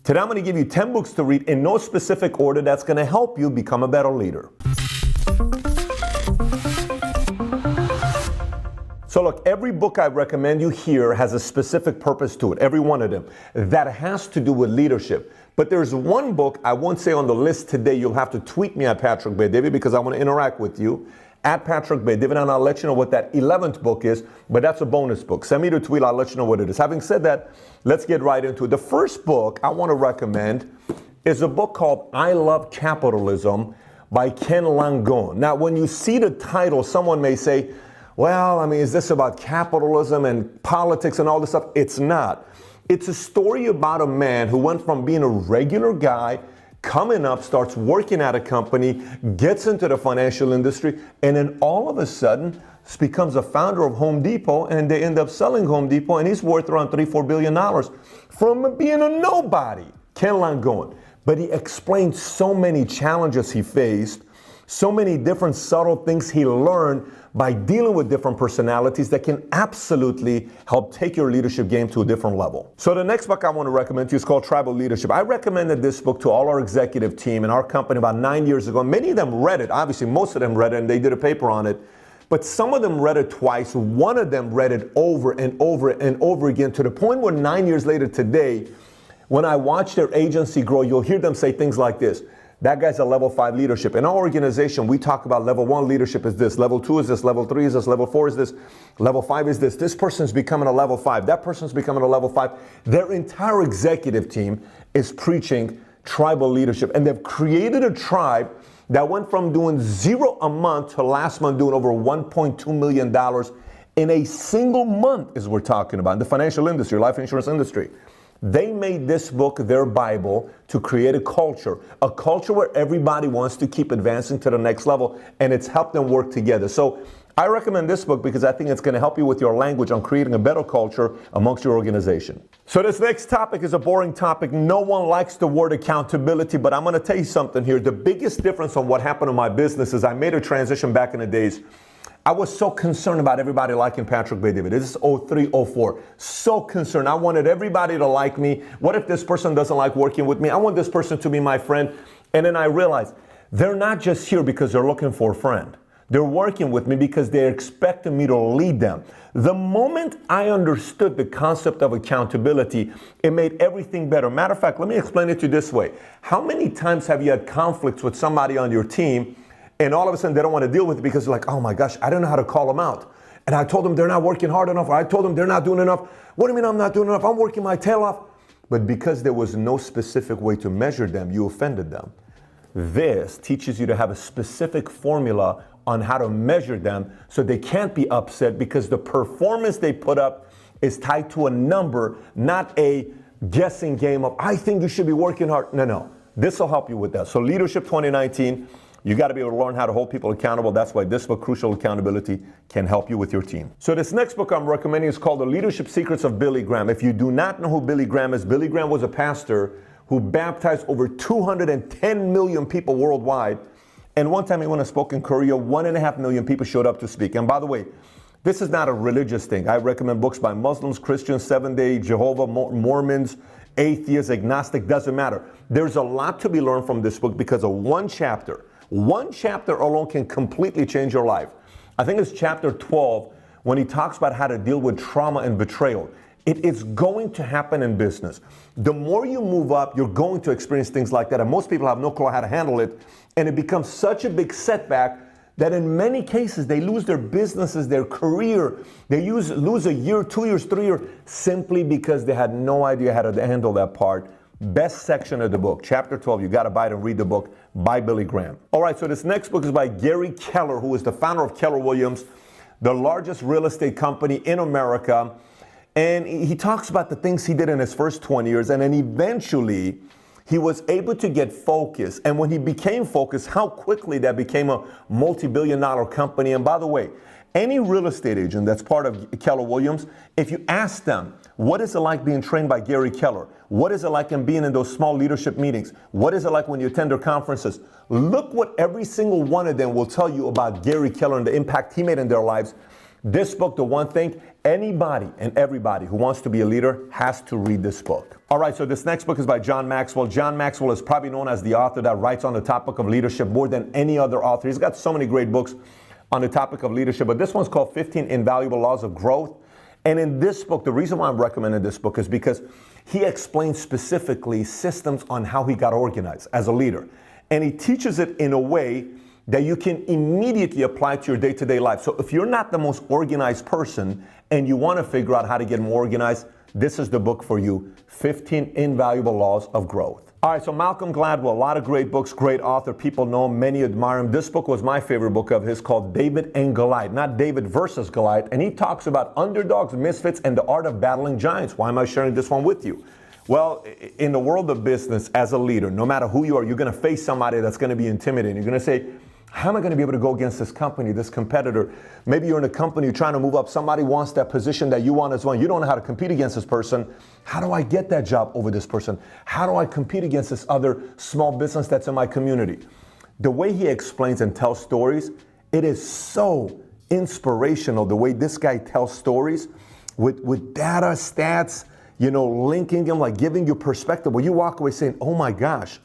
Today I'm going to give you 10 books to read in no specific order that's going to help you become a better leader. So look, every book I recommend you here has a specific purpose to it, every one of them, that has to do with leadership. But there's one book I won't say on the list today. You'll have to tweet me at Patrick Lencioni because I want to interact with you. At Patrick Lencioni, and I'll let you know what that 11th book is, but that's a bonus book. Send me the tweet, I'll let you know what it is. Having said that, let's get right into it. The first book I want to recommend is a book called I Love Capitalism by Ken Langone. Now, when you see the title, someone may say, well, I mean, is this about capitalism and politics and all this stuff? It's not. It's a story about a man who went from being a regular guy, coming up, starts working at a company, gets into the financial industry, and then all of a sudden becomes a founder of Home Depot, and they end up selling Home Depot, and he's worth around $3-4 billion from being a nobody. Ken Langone. But he explained so many challenges he faced, so many different subtle things he learned by dealing with different personalities that can absolutely help take your leadership game to a different level. So the next book I want to recommend to you is called Tribal Leadership. I recommended this book to all our executive team in our company about 9 years ago. Many of them read it. Obviously, most of them read it and they did a paper on it. But some of them read it twice. One of them read it over and over and over again to the point where 9 years later today, when I watch their agency grow, you'll hear them say things like this. That guy's a level 5 leadership. In our organization, we talk about level 1 leadership is this, level 2 is this, level 3 is this, level 4 is this, level 5 is this. This person's becoming a level 5. That person's becoming a level 5. Their entire executive team is preaching tribal leadership. And they've created a tribe that went from doing $0 a month to last month doing over $1.2 million in a single month, as we're talking about, in the financial industry, life insurance industry. They made this book their Bible to create a culture where everybody wants to keep advancing to the next level, and it's helped them work together. So I recommend this book because I think it's going to help you with your language on creating a better culture amongst your organization. So this next topic is a boring topic. No one likes the word accountability, but I'm going to tell you something here. The biggest difference on what happened in my business is I made a transition back in the days. I was so concerned about everybody liking Patrick Lencioni. This is 03, 04. So concerned. I wanted everybody to like me. What if this person doesn't like working with me? I want this person to be my friend. And then I realized they're not just here because they're looking for a friend. They're working with me because they're expecting me to lead them. The moment I understood the concept of accountability, it made everything better. Matter of fact, let me explain it to you this way. How many times have you had conflicts with somebody on your team and all of a sudden they don't want to deal with it because they're like, oh my gosh, I don't know how to call them out. And I told them they're not working hard enough, or I told them they're not doing enough. What do you mean I'm not doing enough? I'm working my tail off. But because there was no specific way to measure them, you offended them. This teaches you to have a specific formula on how to measure them so they can't be upset because the performance they put up is tied to a number, not a guessing game of, I think you should be working hard. No. This will help you with that. So Leadership 2019, you got to be able to learn how to hold people accountable. That's why this book, Crucial Accountability, can help you with your team. So this next book I'm recommending is called The Leadership Secrets of Billy Graham. If you do not know who Billy Graham is, Billy Graham was a pastor who baptized over 210 million people worldwide. And one time he went and spoke in Korea, 1.5 million people showed up to speak. And by the way, this is not a religious thing. I recommend books by Muslims, Christians, Seventh-day Jehovah, Mormons, atheists, agnostic, doesn't matter. There's a lot to be learned from this book because of one chapter. One chapter alone can completely change your life. I think it's chapter 12 when he talks about how to deal with trauma and betrayal. It is going to happen in business. The more you move up, you're going to experience things like that. And most people have no clue how to handle it. And it becomes such a big setback that in many cases they lose their businesses, their career. They lose a year, 2 years, 3 years, simply because they had no idea how to handle that part. Best section of the book, chapter 12. You got to buy it and read the book by Billy Graham. All right, so this next book is by Gary Keller, who is the founder of Keller Williams, the largest real estate company in America. And he talks about the things he did in his first 20 years. And then eventually he was able to get focused. And when he became focused, how quickly that became a multi-billion-dollar company. And by the way, any real estate agent that's part of Keller Williams, if you ask them, what is it like being trained by Gary Keller? What is it like in being in those small leadership meetings? What is it like when you attend their conferences? Look what every single one of them will tell you about Gary Keller and the impact he made in their lives. This book, the one thing, anybody and everybody who wants to be a leader has to read this book. All right, so this next book is by John Maxwell. John Maxwell is probably known as the author that writes on the topic of leadership more than any other author. He's got so many great books on the topic of leadership, but this one's called 15 Invaluable Laws of Growth. And in this book, the reason why I'm recommending this book is because he explains specifically systems on how he got organized as a leader. And he teaches it in a way that you can immediately apply to your day-to-day life. So if you're not the most organized person and you want to figure out how to get more organized, this is the book for you, 15 Invaluable Laws of Growth. All right, so Malcolm Gladwell, a lot of great books, great author. People know him, many admire him. This book was my favorite book of his, called David and Goliath, not David versus Goliath. And he talks about underdogs, misfits, and the art of battling giants. Why am I sharing this one with you? Well, in the world of business, as a leader, no matter who you are, you're going to face somebody that's going to be intimidating. You're going to say, how am I going to be able to go against this company, this competitor? Maybe you're in a company, you're trying to move up. Somebody wants that position that you want as well. You don't know how to compete against this person. How do I get that job over this person? How do I compete against this other small business that's in my community? The way he explains and tells stories, it is so inspirational, the way this guy tells stories with data, stats, linking them, like giving you perspective, where you walk away saying, oh my gosh,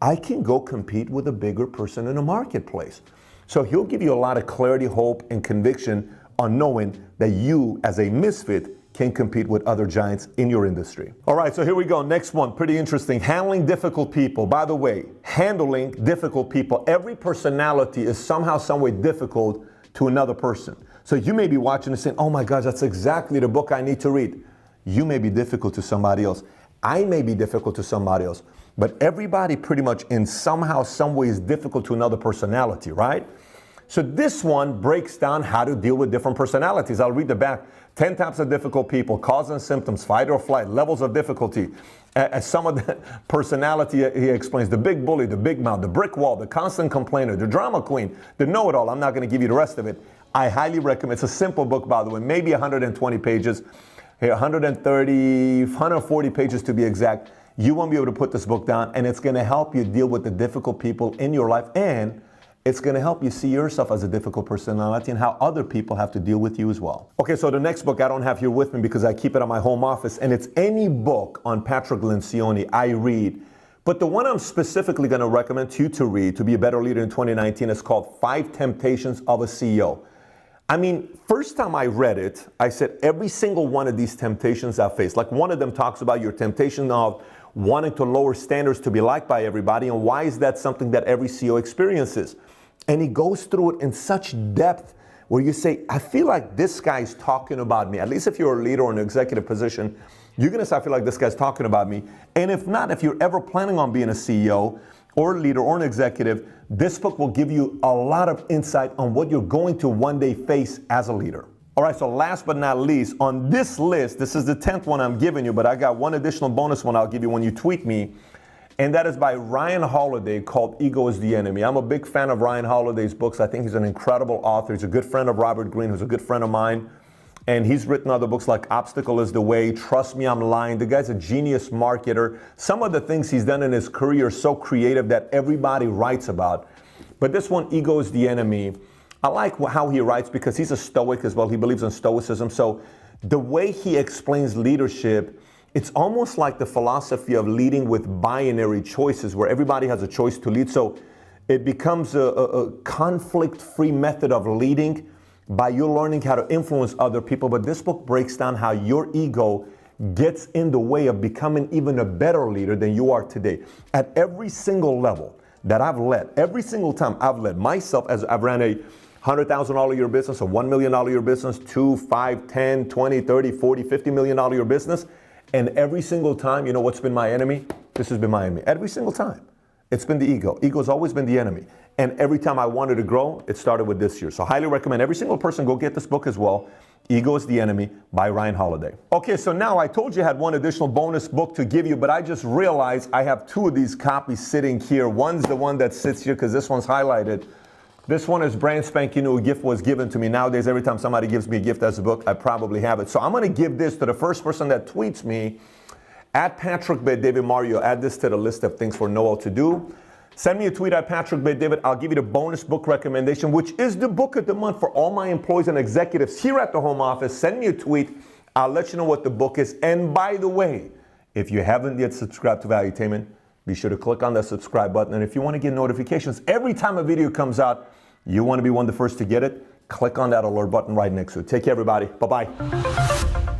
I can go compete with a bigger person in the marketplace. So he'll give you a lot of clarity, hope, and conviction on knowing that you, as a misfit, can compete with other giants in your industry. All right, so here we go. Next one, pretty interesting. Handling difficult people. By the way, handling difficult people. Every personality is somehow, some way difficult to another person. So you may be watching and saying, oh my gosh, that's exactly the book I need to read. You may be difficult to somebody else. I may be difficult to somebody else. But everybody pretty much in somehow, some way is difficult to another personality, right? So this one breaks down how to deal with different personalities. I'll read the back. 10 types of difficult people, cause and symptoms, fight or flight, levels of difficulty. Some of the personality, he explains, the big bully, the big mouth, the brick wall, the constant complainer, the drama queen, the know-it-all. I'm not going to give you the rest of it. I highly recommend. It's a simple book, by the way, maybe 120 pages, 130, 140 pages to be exact. You won't be able to put this book down, and it's going to help you deal with the difficult people in your life, and it's going to help you see yourself as a difficult personality and how other people have to deal with you as well. Okay, so the next book I don't have here with me because I keep it at my home office, and it's any book on Patrick Lencioni I read. But the one I'm specifically going to recommend to you to read to be a better leader in 2019 is called 5 Temptations of a CEO. I mean, first time I read it, I said every single one of these temptations I face, like one of them talks about your temptation of wanting to lower standards to be liked by everybody, and why is that something that every CEO experiences? And he goes through it in such depth where you say, I feel like this guy's talking about me. At least if you're a leader or an executive position, you're going to say, I feel like this guy's talking about me. And if not, if you're ever planning on being a CEO or a leader or an executive, this book will give you a lot of insight on what you're going to one day face as a leader. All right, so last but not least, on this list, this is the 10th one I'm giving you, but I got one additional bonus one I'll give you when you tweet me, and that is by Ryan Holiday, called Ego is the Enemy. I'm a big fan of Ryan Holiday's books. I think he's an incredible author. He's a good friend of Robert Greene, who's a good friend of mine, and he's written other books like Obstacle is the Way, Trust Me, I'm Lying. The guy's a genius marketer. Some of the things he's done in his career are so creative that everybody writes about. But this one, Ego is the Enemy, I like how he writes because he's a Stoic as well. He believes in Stoicism. So the way he explains leadership, it's almost like the philosophy of leading with binary choices where everybody has a choice to lead. So it becomes a conflict-free method of leading by you learning how to influence other people. But this book breaks down how your ego gets in the way of becoming even a better leader than you are today. At every single level that I've led, every single time I've led myself, as I've ran a $100,000 a year business, a $1 million a year business, 2, 5, 10, 20, 30, 40, $50 million a year business. And every single time, you know what's been my enemy? This has been my enemy. Every single time. It's been the ego. Ego's always been the enemy. And every time I wanted to grow, it started with this year. So highly recommend every single person go get this book as well. Ego is the Enemy by Ryan Holiday. Okay, so now I told you I had one additional bonus book to give you, but I just realized I have 2 of these copies sitting here. One's the one that sits here because this one's highlighted. This one is brand spanking new. A gift was given to me. Nowadays, every time somebody gives me a gift as a book, I probably have it. So I'm going to give this to the first person that tweets me at Patrick David Mario. Add this to the list of things for Noel to do. Send me a tweet at Patrick David. I'll give you the bonus book recommendation, which is the book of the month for all my employees and executives here at the home office. Send me a tweet. I'll let you know what the book is. And by the way, if you haven't yet subscribed to Valuetainment, be sure to click on that subscribe button. And if you want to get notifications every time a video comes out, you want to be one of the first to get it, click on that alert button right next to it. Take care, everybody. Bye-bye.